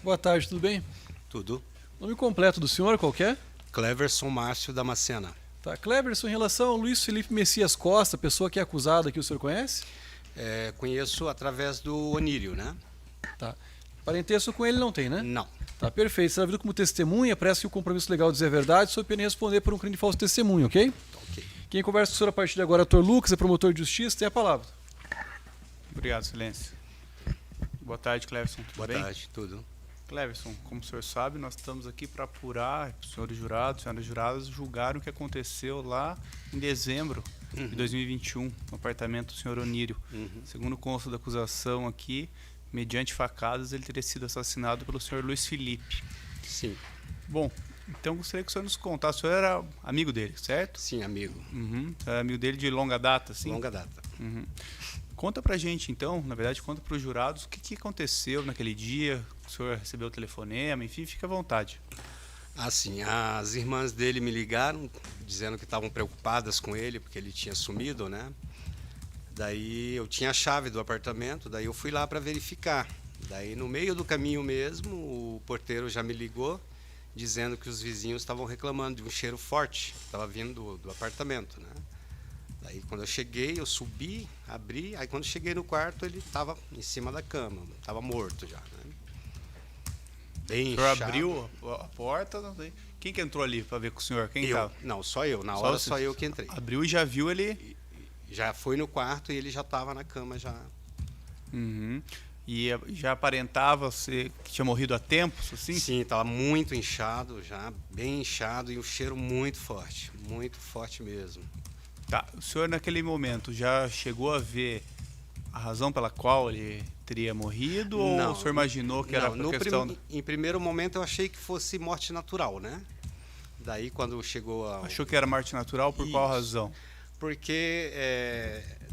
Boa tarde, tudo bem? Tudo. Nome completo do senhor, qual que é? Cleverson Márcio Damascena. Tá, Cleverson, em relação ao Luiz Felipe Messias Costa, pessoa que é acusada aqui, o senhor conhece? Conheço através do Onírio, né? Tá. Parentesco com ele não tem, né? Não. Tá, perfeito. Será vindo como testemunha, parece que o compromisso legal de dizer a verdade, sob pena de responder por um crime de falso testemunho, ok? Ok. Quem conversa com o senhor a partir de agora é o Dr. Lucas, é promotor de justiça, tem a palavra. Obrigado, Silêncio. Boa tarde, Cleverson. Tudo Boa bem? tarde, tudo. Cleverson, como o senhor sabe, nós estamos aqui para apurar, senhores jurados, senhoras juradas, julgaram o que aconteceu lá em dezembro de 2021, no apartamento do senhor Onírio. Segundo consta da acusação aqui, mediante facadas, ele teria sido assassinado pelo senhor Luiz Felipe. Sim. Bom, então gostaria que o senhor nos contasse. O senhor era amigo dele, certo? Sim, amigo. Era amigo dele de longa data, sim? Longa data. Conta pra gente, então, na verdade, conta para os jurados o que aconteceu naquele dia, o senhor recebeu o telefonema, enfim, fica à vontade. Assim, as irmãs dele me ligaram, dizendo que estavam preocupadas com ele, porque ele tinha sumido, né? Daí eu tinha a chave do apartamento, daí eu fui lá para verificar. Daí no meio do caminho mesmo, o porteiro já me ligou, dizendo que os vizinhos estavam reclamando de um cheiro forte, que estava vindo do apartamento, né? Daí quando eu cheguei, eu subi, abri, aí quando cheguei no quarto ele estava em cima da cama, estava morto já, né? Bem O senhor inchado. abriu a porta, não sei. Quem que entrou ali para ver com o senhor? Quem Eu, estava? não, só eu, na hora só eu que entrei. Abriu e já viu ele. Já foi no quarto e ele já estava na cama já. E já aparentava ser que tinha morrido há tempo, assim? Sim, estava muito inchado já, bem inchado e um cheiro muito forte mesmo. Tá, o senhor naquele momento já chegou a ver a razão pela qual ele teria morrido ou o senhor imaginou que era por questão... Em primeiro momento eu achei que fosse morte natural, né? Daí quando chegou a... Achou que era morte natural por qual razão? Porque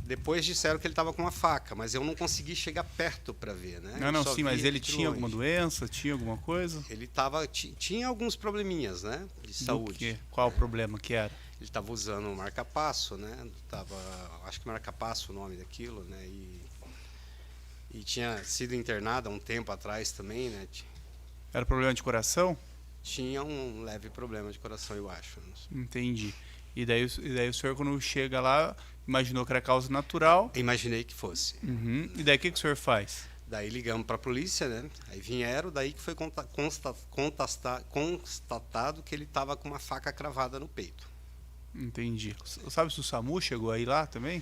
depois disseram que ele estava com uma faca, mas eu não consegui chegar perto para ver, né? Não, Só sim, mas vi ele de tinha longe. alguma doença, tinha alguma coisa? Ele tinha alguns probleminhas, né? De saúde. quê? Qual o problema que era? Ele estava usando um marca-passo, né? Acho que marca-passo o nome daquilo, né? E tinha sido internado há um tempo atrás também, né? Era problema de coração? Tinha um leve problema de coração, eu acho. Entendi. E daí o senhor, quando chega lá, imaginou que era causa natural. Imaginei que fosse. E daí o que o senhor faz? Daí ligamos para a polícia, né? Aí vieram, daí que foi constatado que ele estava com uma faca cravada no peito. Entendi. Sabe se o SAMU chegou aí lá também?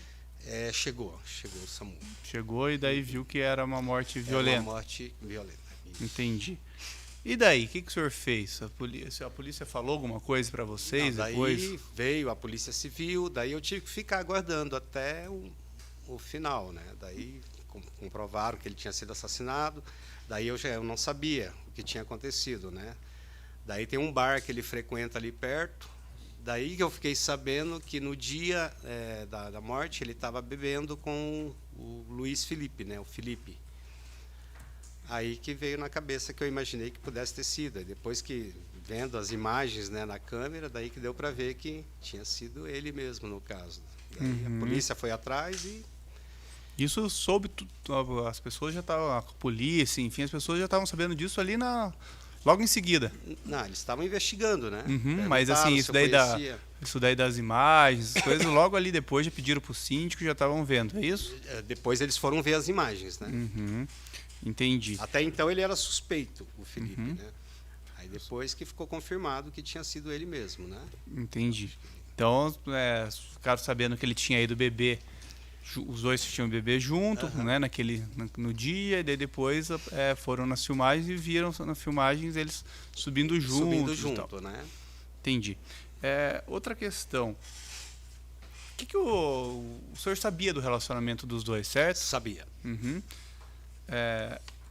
Chegou o SAMU. Chegou e daí viu que era uma morte Era violenta. uma morte violenta. Isso. Entendi. E daí, o que o senhor fez? A polícia falou alguma coisa para vocês Não, daí depois? veio a Polícia Civil, daí eu tive que ficar aguardando até o final, né? Daí comprovaram que ele tinha sido assassinado, daí eu não sabia o que tinha acontecido, né? Daí tem um bar que ele frequenta ali perto, daí que eu fiquei sabendo que no dia da morte ele estava bebendo com o Luiz Felipe, né? O Felipe. Aí que veio na cabeça que eu imaginei que pudesse ter sido. Aí depois que, vendo as imagens, né, na câmera, daí que deu para ver que tinha sido ele mesmo, no caso. Daí a polícia foi atrás e... Isso soube, as pessoas já estavam, a polícia, enfim, as pessoas já estavam sabendo disso ali logo em seguida. Não, eles estavam investigando, né? Mas assim, Perguntaram se eu isso daí das imagens, as coisas, logo ali depois já pediram para o síndico e já estavam vendo, é isso? Depois eles foram ver as imagens, né? Entendi. Até então ele era suspeito, o Felipe, né? Aí depois que ficou confirmado que tinha sido ele mesmo, né? Entendi. Então, ficaram sabendo que ele tinha ido beber, os dois tinham bebê junto, né, no dia, e daí depois foram nas filmagens e viram nas filmagens eles subindo junto, né? Entendi. Outra questão. O que o senhor sabia do relacionamento dos dois, certo? Sabia. O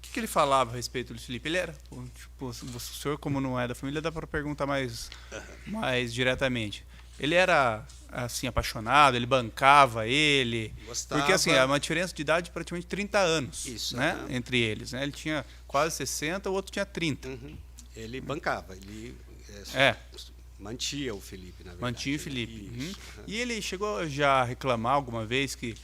que ele falava a respeito do Felipe? Ele era, tipo, o senhor, como não é da família, dá para perguntar mais diretamente. Ele era, assim, apaixonado, ele bancava ele. Gostava. Porque, assim, é uma diferença de idade de praticamente 30 anos. Isso, né? Entre eles. Né? Ele tinha quase 60, o outro tinha 30. Ele bancava, ele mantia o Felipe, na verdade. Mantinha o Felipe. Isso. E ele chegou já a reclamar alguma vez que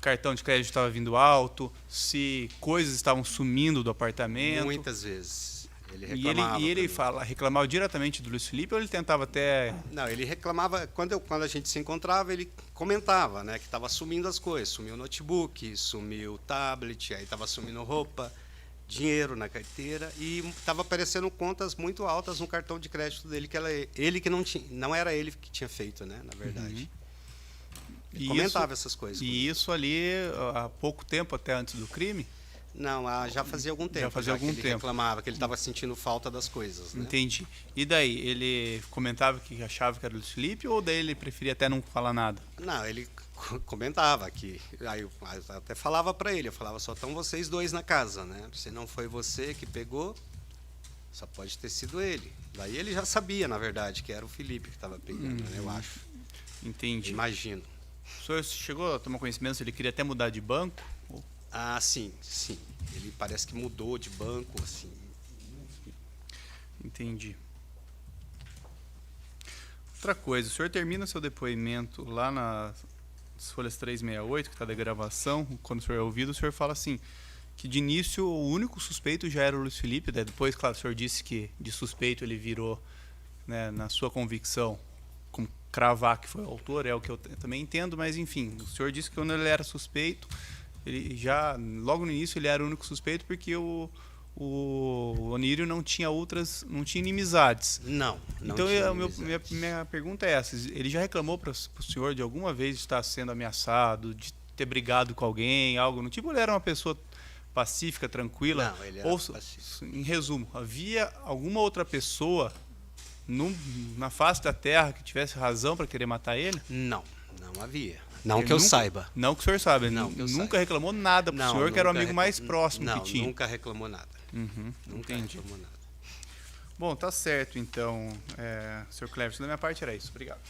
cartão de crédito estava vindo alto, se coisas estavam sumindo do apartamento. Muitas vezes. Ele E reclamava. ele pra mim. reclamava diretamente do Luiz Felipe ou ele tentava até... Não, ele reclamava, quando a gente se encontrava, ele comentava, né, que estava sumindo as coisas, sumiu o notebook, sumiu o tablet, aí estava sumindo roupa, dinheiro na carteira e estava aparecendo contas muito altas no cartão de crédito dele, que ele que não tinha, não era ele que tinha feito, né, na verdade. Ele E comentava essas coisas. E isso ali há pouco tempo, até antes do crime? Não, já fazia algum tempo. fazia algum que ele tempo. reclamava que ele estava sentindo falta das coisas, né? Entendi. E daí, ele comentava que achava que era o Luiz Felipe ou daí ele preferia até não falar nada? Não, ele comentava que, aí eu até falava para ele, eu falava, só estão vocês dois na casa, né? Se não foi você que pegou, só pode ter sido ele. Daí ele já sabia, na verdade, que era o Felipe que estava pegando, né, eu acho. Entendi. Imagino. O senhor chegou a tomar conhecimento se ele queria até mudar de banco? Ah, sim. Ele parece que mudou de banco, assim. Entendi. Outra coisa, o senhor termina seu depoimento lá nas folhas 368, que está da gravação, quando o senhor é ouvido, o senhor fala assim, que de início o único suspeito já era o Luiz Felipe, daí depois, claro, o senhor disse que de suspeito ele virou, né, na sua convicção, como cravar que foi o autor, é o que eu também entendo, mas enfim, o senhor disse que quando ele era suspeito, ele já, logo no início, ele era o único suspeito porque o Onírio não tinha inimizades. Não Então, tinha minha pergunta é essa. Ele já reclamou para o senhor de alguma vez de estar sendo ameaçado, de ter brigado com alguém, algo no tipo? Ou ele era uma pessoa pacífica, tranquila? Não, ele era pacífico. Em resumo, havia alguma outra pessoa na face da Terra que tivesse razão para querer matar ele? Não havia. Não Ele que eu nunca- saiba. Não que o senhor saiba. Ele Não que eu nunca saiba. reclamou nada para o senhor, que era o amigo mais próximo não, que tinha. Nunca reclamou nada. Uhum, Nunca entendi. reclamou nada. Bom, tá certo, então, Sr. Cleverson, da minha parte era isso. Obrigado.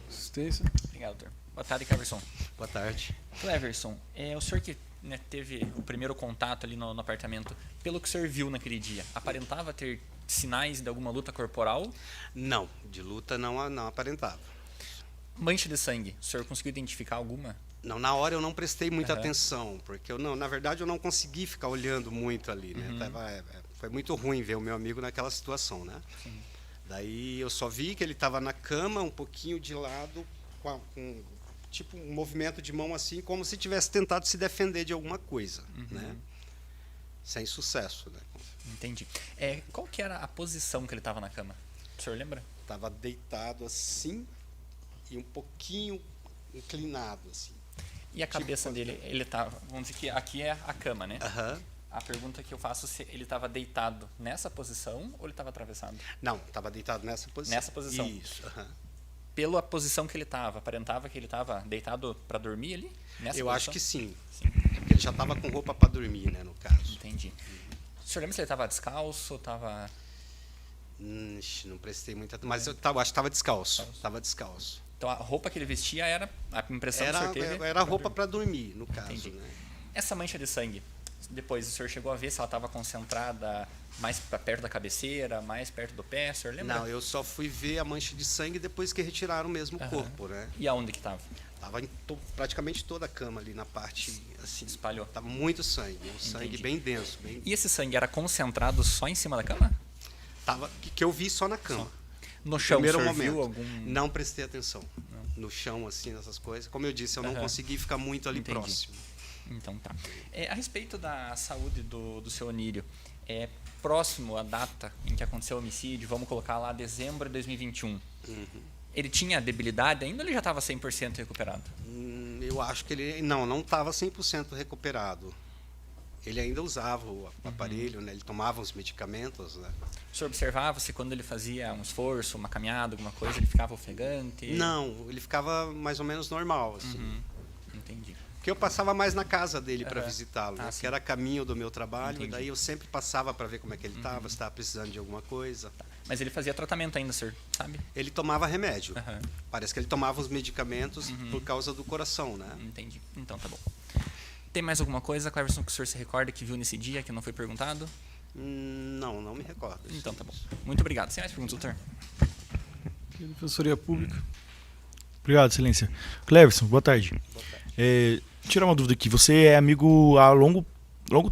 Assistência. Obrigado, doutor. Boa tarde, Cleverson. Boa tarde. Cleverson, o senhor que, né, teve o primeiro contato ali no apartamento, pelo que o senhor viu naquele dia, aparentava ter sinais de alguma luta corporal? Não, de luta não aparentava. Mancha de sangue, o senhor conseguiu identificar alguma? Não, na hora eu não prestei muita Aham. atenção, porque na verdade eu não consegui ficar olhando muito ali, né? Foi muito ruim ver o meu amigo naquela situação, né? Sim. Daí eu só vi que ele estava na cama, um pouquinho de lado, com tipo um movimento de mão assim, como se tivesse tentado se defender de alguma coisa, né? Sem sucesso, né? Entendi. Qual que era a posição que ele estava na cama? O senhor lembra? Tava deitado assim e um pouquinho inclinado assim. E a cabeça dele, ele estava, vamos dizer que aqui é a cama, né? Aham. A pergunta que eu faço é se ele estava deitado nessa posição ou ele estava atravessado? Não, estava deitado nessa posição. Nessa posição. Isso. Aham. Pela posição que ele estava, aparentava que ele estava deitado para dormir ali? Nessa Eu posição? acho que sim. Sim. Porque ele já estava com roupa para dormir, né, no caso. Entendi. O senhor lembra se ele estava descalço, estava... Não prestei muita atenção. Mas eu acho que estava descalço. Estava descalço. Então a roupa que ele vestia era a impressão que o senhor teve? Era roupa para dormir, no caso. Entendi. Né? Essa mancha de sangue, depois o senhor chegou a ver se ela estava concentrada mais para perto da cabeceira, mais perto do pé, o senhor lembra? Não, eu só fui ver a mancha de sangue depois que retiraram mesmo o corpo, né? E aonde que estava? Tava em praticamente toda a cama ali na parte, assim. Espalhou. Tava muito sangue, um sangue Entendi. bem denso. E esse sangue era concentrado só em cima da cama? Que eu vi só na cama. No chão, o Primeiro senhor momento. viu algum... Não prestei atenção. No chão, assim, nessas coisas. Como eu disse, eu não consegui ficar muito ali Entendi. próximo. Então tá. A respeito da saúde do seu Onírio, próximo à data em que aconteceu o homicídio, vamos colocar lá dezembro de 2021, ele tinha debilidade ainda ou ele já estava 100% recuperado? Eu acho que ele não estava 100% recuperado. Ele ainda usava o aparelho, né? Ele tomava os medicamentos, né? O senhor observava se quando ele fazia um esforço, uma caminhada, alguma coisa, ele ficava ofegante? Não, ele ficava mais ou menos normal, assim. Entendi. Porque eu passava mais na casa dele para visitá-lo, né? sim. Que era caminho do meu trabalho, Entendi. daí eu sempre passava para ver como é que ele estava, se estava precisando de alguma coisa. Mas ele fazia tratamento ainda, senhor, sabe? Ele tomava remédio. Aham. Parece que ele tomava os medicamentos por causa do coração, né? Entendi. Então tá bom. Tem mais alguma coisa, Cleverson, que o senhor se recorda que viu nesse dia, que não foi perguntado? Não me recordo. Então tá bom. Muito obrigado. Sem mais perguntas, doutor? Defensoria Pública. Obrigado, excelência. Cleverson, boa tarde. Tirar uma dúvida aqui. Você é amigo há longo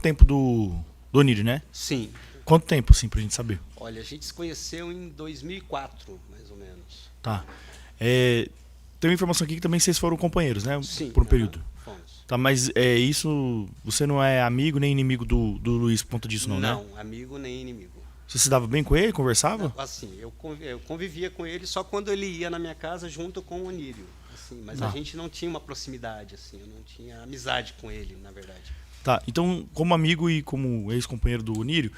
tempo do Onírio, né? Sim. Quanto tempo, assim, pra gente saber? Olha, a gente se conheceu em 2004, mais ou menos. Tá. Tem uma informação aqui que também vocês foram companheiros, né? Sim. Por um período. Fomos. Tá, mas isso... Você não é amigo nem inimigo do Luiz por conta disso, não, né? Não, amigo nem inimigo. Você se dava bem com ele? Conversava? Assim, eu convivia com ele só quando ele ia na minha casa junto com o Onírio. Assim, mas a gente não tinha uma proximidade, assim, eu não tinha amizade com ele, na verdade. Tá, então, como amigo e como ex-companheiro do Onírio,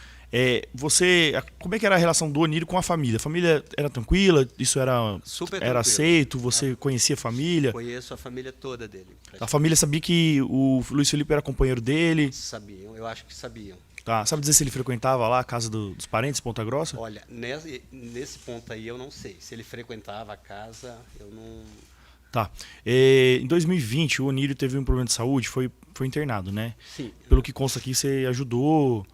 como é que era a relação do Onírio com a família? A família era tranquila? Isso era Super aceito? Você conhecia a família? Conheço a família toda dele. A família sabia que o Luiz Felipe era companheiro dele? Sabiam, eu acho que sabiam. Tá, sabe dizer se ele frequentava lá a casa dos parentes, Ponta Grossa? Olha, nesse ponto aí eu não sei. Se ele frequentava a casa, eu não... Tá. Em 2020, o Onírio teve um problema de saúde, foi internado, né? Sim. Pelo que consta aqui, você ajudou.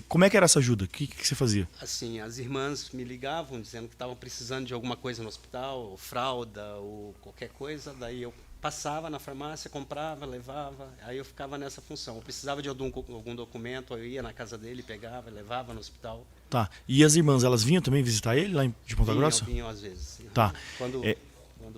Como é que era essa ajuda? O que você fazia? Assim, as irmãs me ligavam dizendo que estavam precisando de alguma coisa no hospital, ou fralda, ou qualquer coisa. Daí eu passava na farmácia, comprava, levava. Aí eu ficava nessa função. Eu precisava de algum documento, eu ia na casa dele, pegava, levava no hospital. Tá. E as irmãs, elas vinham também visitar ele lá de Ponta Grossa? Vinham às vezes. Tá.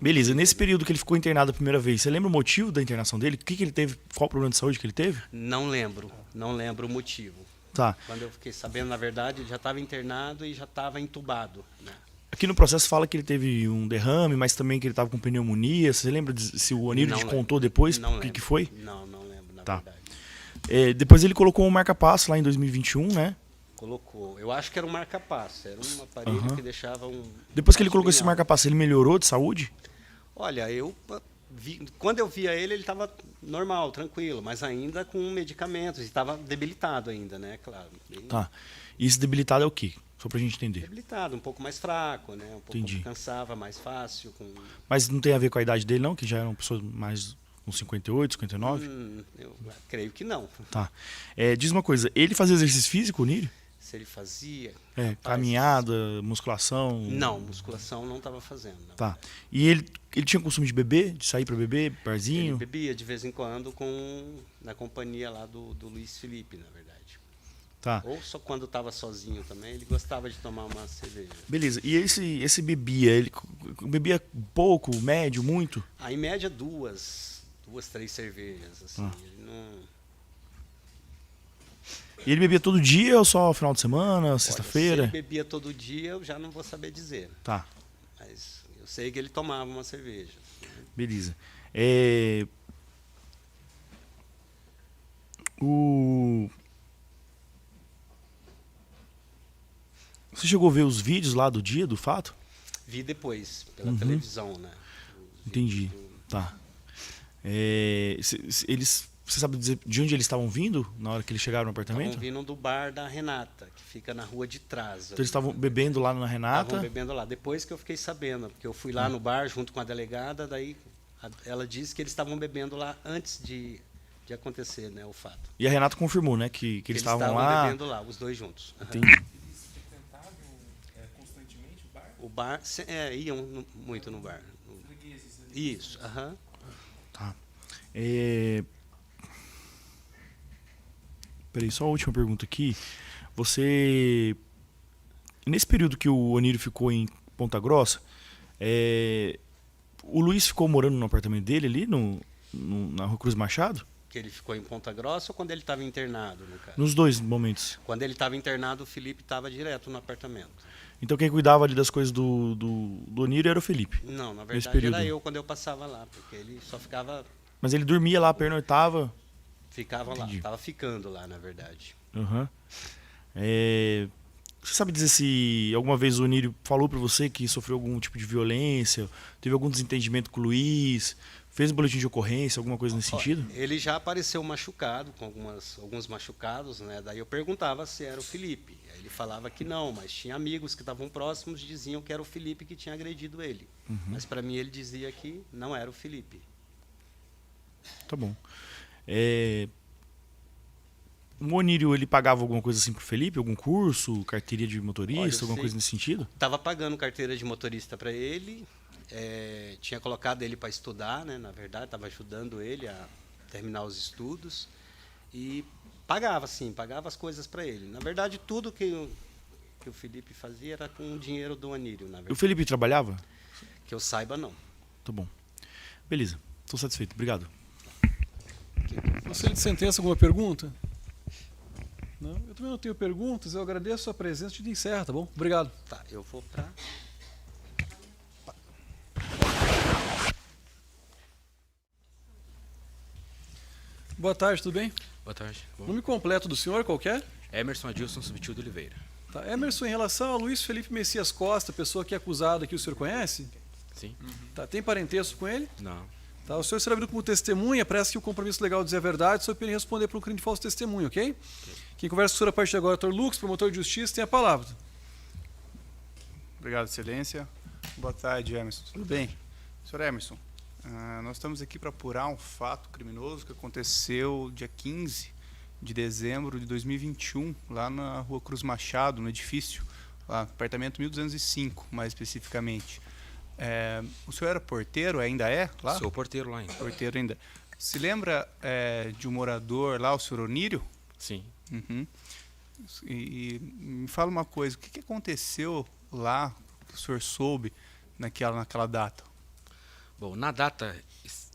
Beleza, nesse período que ele ficou internado a primeira vez, você lembra o motivo da internação dele? O que ele teve? Qual o problema de saúde que ele teve? Não lembro o motivo. Tá. Quando eu fiquei sabendo, na verdade, ele já estava internado e já estava entubado, né? Aqui no processo fala que ele teve um derrame, mas também que ele estava com pneumonia. Você lembra se o Onírio te contou depois o que foi? Não lembro, na tá. verdade. Depois ele colocou um marca-passo lá em 2021, né? Colocou. Eu acho que era um marca-passo. Era um aparelho que deixava um... Depois que ele colocou esse marca-passo, ele melhorou de saúde? Olha, quando eu via ele estava normal, tranquilo, mas ainda com medicamentos. E estava debilitado ainda, né? Claro. Tá. E esse debilitado é o quê? Só pra gente entender. Debilitado, um pouco mais fraco, né? Um pouco cansava mais fácil. Mas não tem a ver com a idade dele, não? Que já era uma pessoa mais com 58, 59? Eu creio que não. Tá. Diz uma coisa, ele fazia exercício físico, o Nírio? Se ele fazia... caminhada, musculação? Não, musculação não estava fazendo. Não. Tá. E ele tinha costume de beber? De sair para beber, barzinho? Ele bebia de vez em quando na companhia lá do Luiz Felipe, na verdade. Tá. Ou só quando estava sozinho também, ele gostava de tomar uma cerveja. Beleza. E esse bebia, ele bebia pouco, médio, muito? Em média 3 cervejas, assim. Ele não... E ele bebia todo dia ou só final de semana, sexta-feira? Se ele bebia todo dia, eu já não vou saber dizer. Tá. Mas eu sei que ele tomava uma cerveja. Beleza. Você chegou a ver os vídeos lá do dia, do fato? Vi depois, pela televisão, né? Entendi. Tá. Você sabe dizer de onde eles estavam vindo na hora que eles chegaram no apartamento? Estavam vindo do bar da Renata, que fica na rua de trás. Então eles estavam bebendo lá na Renata? Estavam bebendo lá. Depois que eu fiquei sabendo, porque eu fui lá no bar junto com a delegada, daí ela disse que eles estavam bebendo lá antes de acontecer, né, o fato. E a Renata confirmou, né, que eles estavam lá? Bebendo lá, os dois juntos. Entendi. Eles frequentavam constantemente o bar? O bar, iam muito no bar. Fregueses ali. Isso, Tá. Peraí, só a última pergunta aqui. Nesse período que o Onírio ficou em Ponta Grossa, o Luiz ficou morando no apartamento dele ali, na Rua Cruz Machado? Que ele ficou em Ponta Grossa ou quando ele estava internado, no caso? Nos dois momentos. Quando ele estava internado, o Felipe estava direto no apartamento. Então quem cuidava ali das coisas do Onírio era o Felipe? Não, na verdade era eu quando eu passava lá, porque ele só ficava... Mas ele dormia lá, pernoitava? Ficava lá, estava ficando lá, na verdade. Uhum. Você sabe dizer se alguma vez o Onírio falou pra você que sofreu algum tipo de violência, teve algum desentendimento com o Luiz, fez um boletim de ocorrência, alguma coisa nesse sentido? Ele já apareceu machucado, com alguns machucados, né? Daí eu perguntava se era o Felipe. Aí ele falava que não, mas tinha amigos que estavam próximos e diziam que era o Felipe que tinha agredido ele. Mas para mim ele dizia que não era o Felipe. Tá bom. O Onírio, ele pagava alguma coisa assim pro Felipe? Algum curso, carteirinha de motorista, alguma coisa nesse sentido? Estava pagando carteira de motorista para ele tinha colocado ele para estudar, né? Na verdade, estava ajudando ele a terminar os estudos e pagava as coisas para ele. Na verdade, tudo que o Felipe fazia era com o dinheiro do Anírio, na E o verdade. Felipe trabalhava? Que eu saiba, não. Tá bom. Beleza. Estou satisfeito. Obrigado. Você de sentença, alguma pergunta? Não? Eu também não tenho perguntas. Eu agradeço a presença e te encerra, tá bom? Obrigado. Tá, eu vou para... Boa tarde, tudo bem? Boa tarde. Bom. Nome completo do senhor, qualquer? Emerson Adilson Subtil de Oliveira. Tá. Emerson, em relação a Luiz Felipe Messias Costa, pessoa que é acusada aqui, o senhor conhece? Sim? Tá. Tem parentesco com ele? Não. Tá. O senhor será vindo como testemunha, parece que o compromisso legal de dizer a verdade, sob pena de responder por um crime de falso testemunho, ok? Quem conversa com o senhor a partir de agora é o Dr. Lucas, promotor de justiça, tem a palavra. Obrigado, excelência. Boa tarde, Emerson. Tudo bem? Senhor Emerson, nós estamos aqui para apurar um fato criminoso que aconteceu dia 15 de dezembro de 2021, lá na Rua Cruz Machado, no edifício, lá, apartamento 1205, mais especificamente. O senhor era porteiro, ainda é lá? Sou porteiro lá ainda. Porteiro ainda. Se lembra de um morador lá, o senhor Onírio? Sim. Uhum. E me fala uma coisa, o que aconteceu lá que o senhor soube naquela data? Bom, na data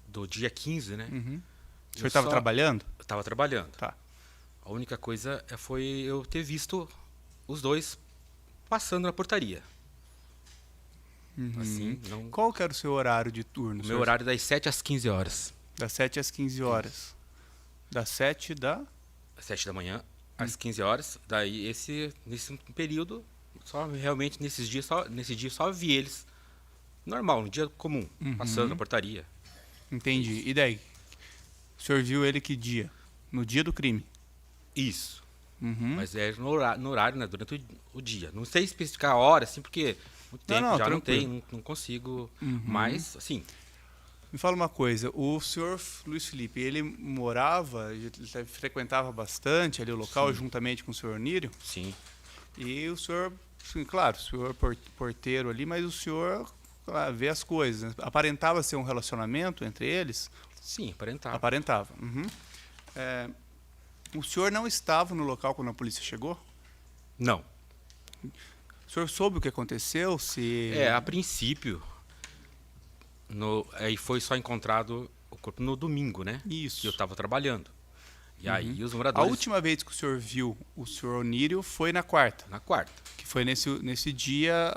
do dia 15, né? Uhum. O senhor eu estava só- trabalhando? Estava trabalhando. Tá. A única coisa foi eu ter visto os dois passando na portaria. Assim, não... Qual que era o seu horário de turno? O senhor? meu horário é das 7 às 15 horas. Das 7 às 15 horas. Das 7 da... Às 7 da manhã, às 15 horas. Daí, nesse período, só realmente nesse dia só vi eles normal, no dia comum, passando na portaria. Entendi. E daí? O senhor viu ele que dia? No dia do crime? Isso. Uhum. Mas é no horário, né? Durante o dia. Não sei especificar a hora, assim, porque muito tempo não, já não tranquilo. tem, não consigo. Mas, assim, Me fala uma coisa, o senhor Luiz Felipe, ele morava, ele frequentava bastante ali o local, juntamente com o senhor Onírio? sim. E o senhor, sim, claro, o senhor porteiro ali, mas o senhor vê as coisas. Né? Aparentava ser um relacionamento entre eles? Sim, aparentava. Aparentava. Uhum. O senhor não estava no local quando a polícia chegou? Não. O senhor soube o que aconteceu? Se... A princípio, aí foi só encontrado o corpo no domingo, né? Isso. Que eu estava trabalhando. E aí os A moradores... última vez que o senhor viu o senhor Onírio foi na quarta, Na quarta. que foi nesse dia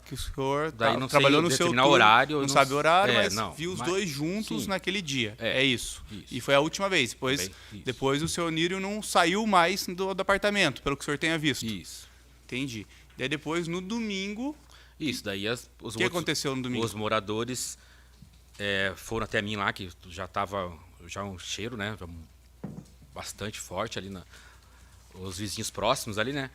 que o senhor Daí não sei trabalhou no seu determinar turno, horário, não sabe o horário, mas não, viu os mas- dois juntos sim. naquele dia. É, É isso. isso. E foi a última vez. Depois, Também, isso. depois o senhor Onírio não saiu mais do apartamento, pelo que o senhor tenha visto. Isso. Entendi. Daí depois, no domingo, Isso, daí o que aconteceu no domingo? Os moradores foram até mim lá, que já estava já um cheiro, né? Bastante forte ali os vizinhos próximos ali, né?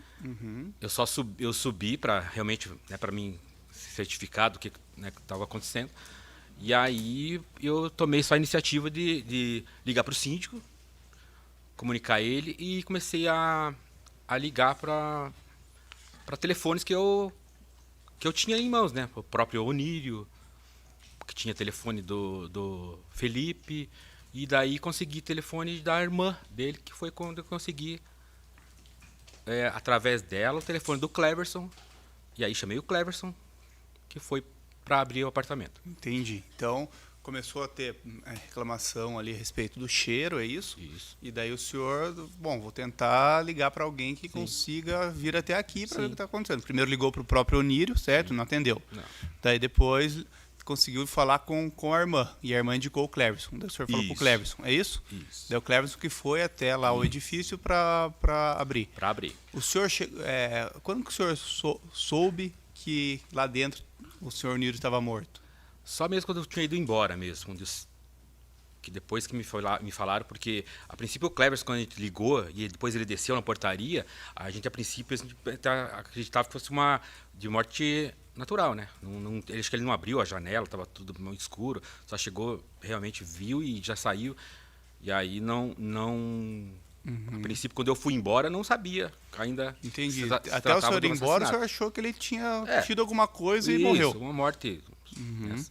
Eu subi para realmente, né, para mim certificar do que estava acontecendo. E aí eu tomei só a iniciativa de ligar para o síndico, comunicar ele e comecei a ligar para telefones que eu tinha em mãos, né? O próprio Onírio, que tinha telefone do Felipe, e daí consegui telefone da irmã dele, que foi quando eu consegui, através dela, o telefone do Cleverson, e aí chamei o Cleverson, que foi para abrir o apartamento. Entendi. Então, começou a ter reclamação ali a respeito do cheiro, é isso? Isso. E daí o senhor, bom, vou tentar ligar para alguém que consiga vir até aqui para ver o que está acontecendo. Primeiro ligou para o próprio Onírio, certo? Não atendeu. Não. Daí depois conseguiu falar com a irmã, e a irmã indicou o Cleverson. Daí o senhor falou para o Isso. Cleverson, é isso? Isso. Daí o Cleverson que foi até lá o edifício para abrir. Para abrir. O senhor, quando que o senhor soube que lá dentro o senhor Onírio estava morto? Só mesmo quando eu tinha ido embora mesmo. Que depois que me falaram, porque a princípio o Cleverson, quando a gente ligou e depois ele desceu na portaria, a gente acreditava que fosse uma de morte natural, né? Acho que ele não abriu a janela, estava tudo muito escuro, só chegou, realmente viu e já saiu. E aí a princípio, quando eu fui embora, não sabia ainda. Entendi. se Até o tratava senhor de ir um embora, o assassinato. senhor achou que ele tinha tido alguma coisa e Isso, morreu. uma morte Uhum.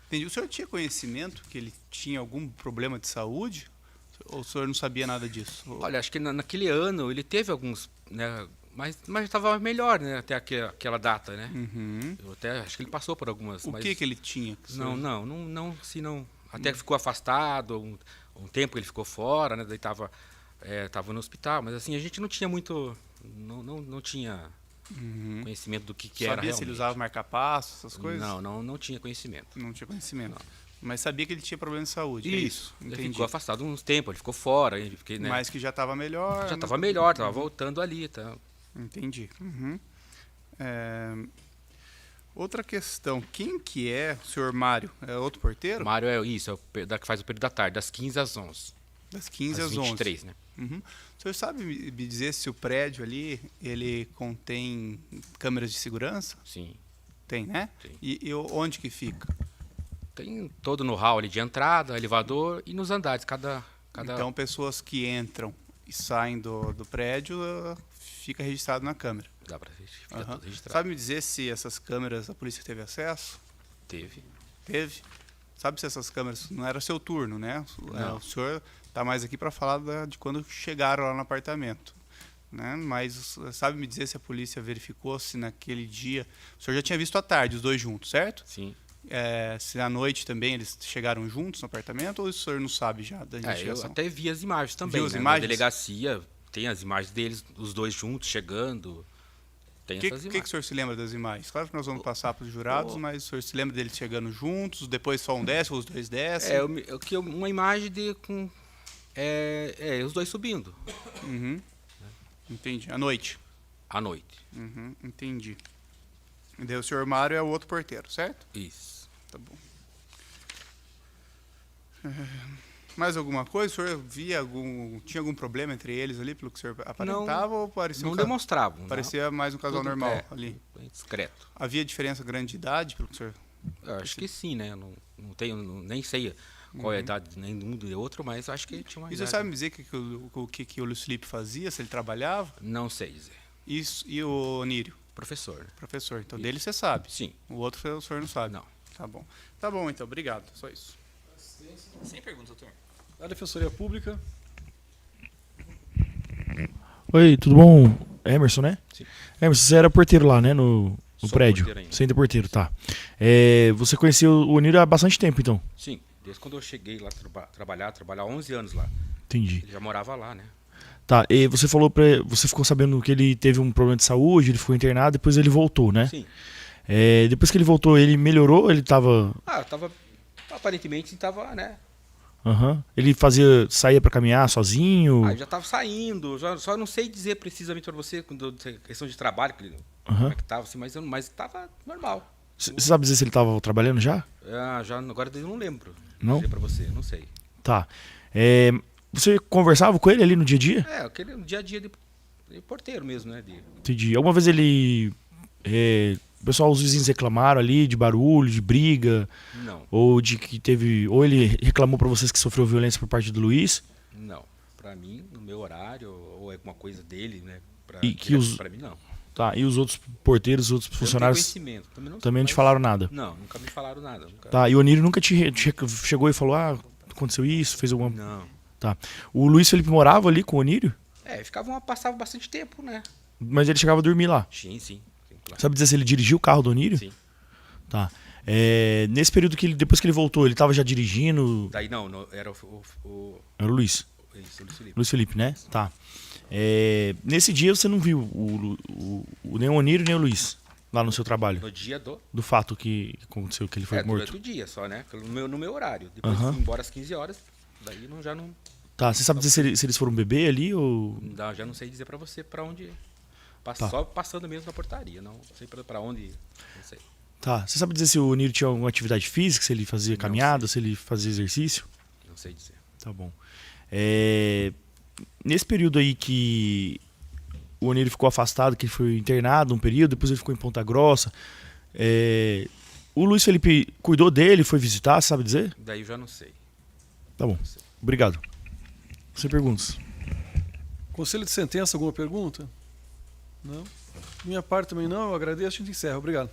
Entendi. O senhor tinha conhecimento que ele tinha algum problema de saúde? Ou o senhor não sabia nada disso? Olha, acho que naquele ano ele teve alguns, né, mas estava melhor, né, até aquela data, né? Uhum. Eu até acho que ele passou por algumas. O mas que ele tinha? Que o senhor- não, se não. Até que ficou afastado, um tempo ele ficou fora, né? Daí tava no hospital, mas assim, a gente não tinha muito. Não tinha Uhum. conhecimento do que era Sabia realmente. se ele usava marca-passo, essas coisas? Não tinha conhecimento. Não tinha conhecimento. Mas sabia que ele tinha problema de saúde. É Isso. Ele Entendi. ficou afastado uns tempos, ele ficou fora, ele fiquei, né? Mas que já estava melhor. já né? estava melhor, estava voltando ali, tá? Entendi. Uhum. Outra questão. Quem que é o senhor Mário? É outro porteiro? O Mário é isso, que faz o período da tarde, das 15 às 11. Das 15 às às 11. 23, né? Uhum. O senhor sabe me dizer se o prédio ali, ele contém câmeras de segurança? Sim. Tem, né? Tem. E onde que fica? Tem todo no hall ali de entrada, elevador e nos andares, cada... Então, pessoas que entram e saem do prédio, fica registrado na câmera. Dá pra ver, fica Aham. tudo registrado. Sabe me dizer se essas câmeras a polícia teve acesso? Teve. Teve? Sabe se essas câmeras... Não era seu turno, né? Não. O senhor está mais aqui para falar de quando chegaram lá no apartamento. Né? Mas sabe me dizer se a polícia verificou se naquele dia... O senhor já tinha visto à tarde, os dois juntos, certo? Sim. Se à noite também eles chegaram juntos no apartamento ou o senhor não sabe já da Eu investigação? até vi as imagens também, Viu as né? imagens? Na delegacia tem as imagens deles, os dois juntos, chegando. Tem O que, essas que imagens. o senhor se lembra das imagens? Claro que nós vamos passar para os jurados, o- mas o senhor se lembra deles chegando juntos, depois só um desce ou os dois descem? Uma imagem com os dois subindo Uhum. Entendi. À noite? à noite. Uhum. Entendi. E daí o senhor Mário é o outro porteiro, certo? Isso. Tá bom. Mais alguma coisa? O senhor tinha algum problema entre eles ali, pelo que o senhor aparentava, ou parecia Não um demonstravam. parecia mais um casal Tudo, normal ali? Bem discreto. Havia diferença grande de idade, pelo que o senhor... Eu acho que sim, né? Não tenho, nem sei qual é a idade nem de um e outro, mas acho que tinha uma E o senhor idade. sabe me dizer o que o Luiz Felipe fazia, se ele trabalhava? Não sei dizer. Isso, e o Onírio? Professor, né? Professor. Então, Isso. dele você sabe. Sim. O outro o senhor não sabe. Não. Tá bom. Tá bom, então. Obrigado. Só isso. Sem pergunta, doutor. Da Defensoria Pública. Oi, tudo bom? Emerson, né? Sim. Emerson, você era porteiro lá, né? No Sou prédio. porteiro ainda. Você ainda é porteiro, tá. Você conheceu o Onírio há bastante tempo, então? Sim. Desde quando eu cheguei lá trabalhar 11 anos lá. Entendi. Ele já morava lá, né? Tá, e você ficou sabendo que ele teve um problema de saúde, ele ficou internado, depois ele voltou, né? Sim. Depois que ele voltou, ele melhorou, ele tava... Aparentemente tava, né? Aham. Ele saía pra caminhar sozinho? Eu já tava saindo, só não sei dizer precisamente pra você, quando questão de trabalho, como Aham. é que tava, assim, mas tava normal. Você sabe dizer se ele tava trabalhando já? Agora eu não lembro. Não? Dizer pra você, não sei. Tá. Você conversava com ele ali no dia a dia? Aquele dia a dia de porteiro mesmo, né? Entendi. Alguma vez ele... o pessoal, os vizinhos reclamaram ali de barulho, de briga, Não, ou de que teve... Ou ele reclamou pra vocês que sofreu violência por parte do Luiz? não. Pra mim, no meu horário, ou alguma coisa dele, né? E que os- Pra mim, não. Tá, e os outros porteiros, os outros Eu não tenho funcionários conhecimento. também não te mas- falaram nada? Não, nunca me falaram nada. Nunca... Tá, e o Onírio nunca chegou e falou, aconteceu isso, fez alguma... Não. Tá. O Luiz Felipe morava ali com o Onírio, Passava bastante tempo, né? mas ele chegava a dormir lá. Sim, claro. Sabe dizer se ele dirigiu o carro do Onírio? Sim. Tá. Nesse período depois que ele voltou, ele tava já dirigindo... Daí era o Era o Luiz. isso, o Luiz Felipe. Luiz Felipe, né? Tá. Nesse dia você não viu nem o Onírio nem o Luiz lá no seu trabalho? No dia Do fato que aconteceu, que ele foi morto? durante o dia só, né? No meu horário. Depois Aham. fui embora às 15 horas, daí já não... Tá, você sabe dizer se eles foram beber ali ou... Já não sei dizer pra você pra onde... Tá. Só passando mesmo na portaria, não sei pra onde... Não sei. Tá, você sabe dizer se o Onírio tinha alguma atividade física, se ele fazia Não caminhada, se ele fazia exercício? Não sei dizer. Tá bom. Nesse período aí que o Onírio ficou afastado, que ele foi internado um período, depois ele ficou em Ponta Grossa, o Luiz Felipe cuidou dele, foi visitar, sabe dizer? Daí eu já não sei. Tá bom. Obrigado. Sem perguntas. Conselho de sentença, alguma pergunta? Não? Minha parte também não, eu agradeço, a gente encerra. Obrigado.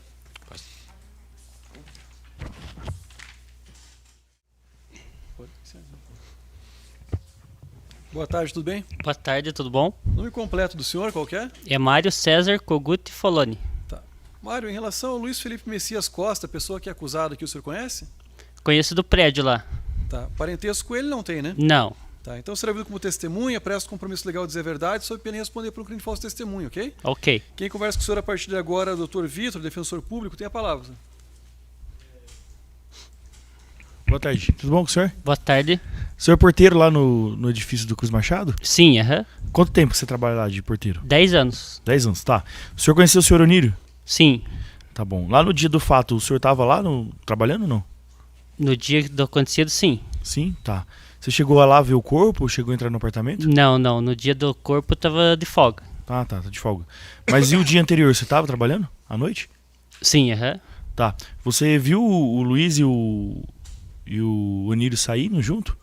Boa tarde, tudo bem? Boa tarde, tudo bom? Nome completo do senhor, qual que é? É Mário César Kogut Foloni. Mário, em relação ao Luiz Felipe Messias Costa, pessoa que é acusada aqui, o senhor conhece? Conheço do prédio lá. Tá. Parentesco com ele não tem, né? Não. Tá. Então será ouvido como testemunha, presta compromisso legal de dizer a verdade, sob pena de responder por um crime de falso testemunho, ok? Ok. Quem conversa com o senhor a partir de agora é o Dr. Vitor, defensor público, tem a palavra. Boa tarde. Tudo bom com o senhor? Boa tarde. O senhor é porteiro lá no edifício do Cruz Machado? Sim, aham. Quanto tempo você trabalha lá de porteiro? 10 anos. 10 anos, tá. O senhor conheceu o senhor Onírio? Sim. Tá bom. Lá no dia do fato, o senhor tava lá trabalhando ou não? No dia do acontecido, sim. Sim, tá. Você chegou lá ver o corpo? Chegou a entrar no apartamento? Não, não. No dia do corpo eu tava de folga. Tá de folga. Mas e o dia anterior, você tava trabalhando? À noite? Sim, aham. Tá. Você viu o Luiz e o Onírio saindo junto?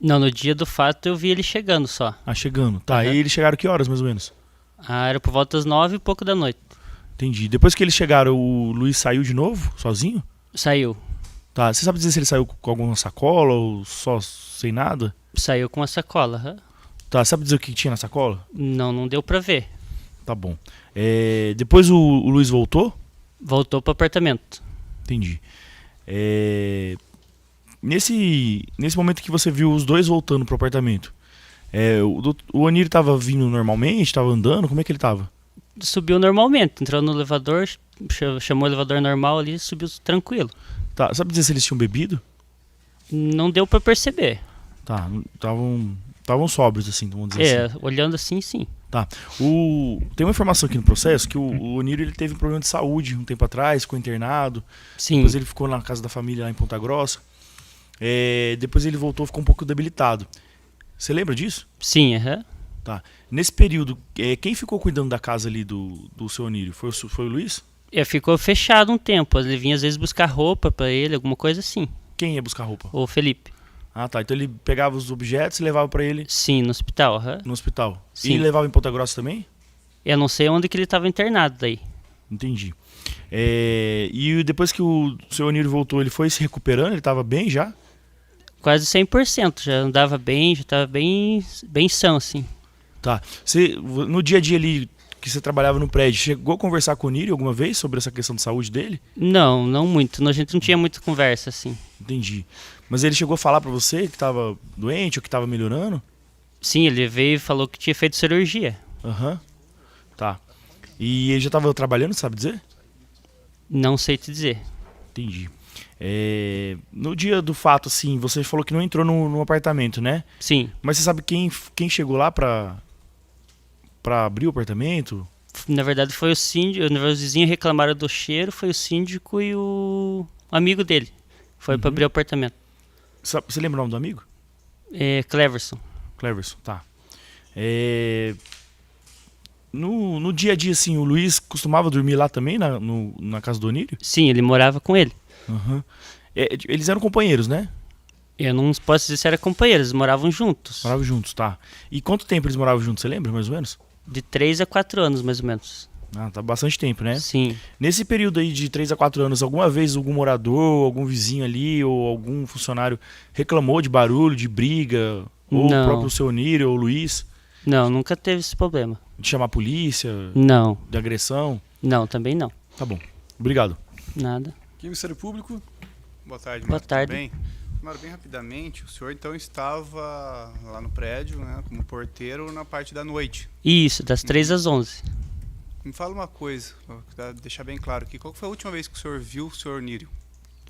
Não, no dia do fato eu vi ele chegando só. Ah, chegando. Tá, e eles chegaram que horas, mais ou menos? Ah, era por volta das 9 e pouco da noite. Entendi. Depois que eles chegaram, o Luiz saiu de novo, sozinho? Saiu. Tá, você sabe dizer se ele saiu com alguma sacola ou só sem nada? Saiu com uma sacola, aham. Tá, sabe dizer o que tinha na sacola? Não deu pra ver. Tá bom. Depois o Luiz voltou? Voltou pro apartamento. Entendi. Nesse momento que você viu os dois voltando pro apartamento, o Onírio tava vindo normalmente, tava andando, como é que ele tava? Subiu normalmente, entrou no elevador, chamou o elevador normal ali e subiu tranquilo. Tá, sabe dizer se eles tinham bebido? Não deu pra perceber. Tá, estavam sóbrios, assim, vamos dizer assim. Olhando assim, sim. Tá. Tem uma informação aqui no processo que o Onírio ele teve um problema de saúde um tempo atrás, ficou internado. Sim. Depois ele ficou na casa da família lá em Ponta Grossa. Depois ele voltou, ficou um pouco debilitado. Você lembra disso? Sim, aham. Tá. Nesse período, quem ficou cuidando da casa ali do seu Onírio? Foi o Luiz? Ficou fechado um tempo. Ele vinha às vezes buscar roupa pra ele, alguma coisa assim. Quem ia buscar roupa? O Felipe. Ah, tá. Então ele pegava os objetos e levava pra ele Sim, no hospital, aham. no hospital. Sim. E levava em Ponta Grossa também? Eu não sei onde que ele estava internado daí. Entendi. E depois que o seu Onírio voltou, ele foi se recuperando? Ele estava bem já? Quase 100%. Já andava bem, já estava bem são, assim. Tá. No dia a dia ali que você trabalhava no prédio, chegou a conversar com o Onírio alguma vez sobre essa questão de saúde dele? Não muito. A gente não tinha muita conversa, assim. Entendi. Mas ele chegou a falar pra você que estava doente ou que estava melhorando? Sim, ele veio e falou que tinha feito cirurgia. Aham. Tá. E ele já estava trabalhando, sabe dizer? Não sei te dizer. Entendi. No dia do fato, assim, você falou que não entrou no apartamento, né? Sim. Mas você sabe quem chegou lá pra abrir o apartamento? Na verdade foi o síndico, os vizinhos reclamaram do cheiro, foi o síndico e o amigo dele. Foi pra abrir o apartamento. Você lembra o nome do amigo? Cleverson. Cleverson, tá. No dia a dia, assim, o Luiz costumava dormir lá também, na casa do Onírio? Sim, ele morava com ele. Uhum. Eles eram companheiros, né? Eu não posso dizer se era companheiro, eles moravam juntos. Moravam juntos, tá. E quanto tempo eles moravam juntos, você lembra, mais ou menos? De 3 a 4 anos, mais ou menos. Ah, tá bastante tempo, né? Sim. Nesse período aí de 3 a 4 anos, alguma vez algum morador, algum vizinho ali, ou algum funcionário reclamou de barulho, de briga? Ou Não. o próprio seu Onírio, ou o Luiz? Não, nunca teve esse problema. De chamar a polícia, Não. de agressão? Não, também não. Tá bom. Obrigado. Nada. Aqui, Ministério Público. Boa tarde, Boa Mário. tarde. Tudo bem? Mário, bem rapidamente, o senhor então estava lá no prédio, né, como porteiro na parte da noite. Isso, das 3 às 11. Me fala uma coisa, para deixar bem claro aqui, qual foi a última vez que o senhor viu o senhor Onírio?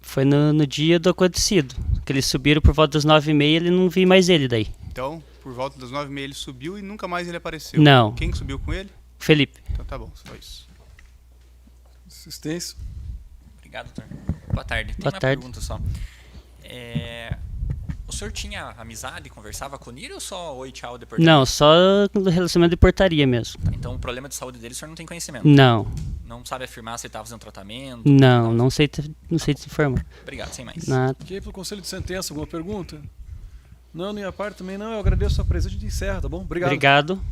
Foi no dia do acontecido. Que eles subiram por volta das 9h30 e ele não vi mais ele daí. Então, por volta das 9h30 ele subiu e nunca mais ele apareceu. Não. Quem que subiu com ele? Felipe. Então tá bom, só isso. Assistência. Obrigado, doutor. Boa tarde. Tem Boa uma tarde. pergunta só. O senhor tinha amizade, conversava com o Onírio ou só oi, tchau, de portaria? Não, só no relacionamento de portaria mesmo. Tá, então o problema de saúde dele o senhor não tem conhecimento? Não, Não sabe afirmar se ele estava fazendo tratamento? não sei te informar. Obrigado, sem mais. Nada. Aqui pelo Conselho de Sentença, alguma pergunta? Não, minha parte também não. Eu agradeço a sua presença e encerra, tá bom? Obrigado. Obrigado.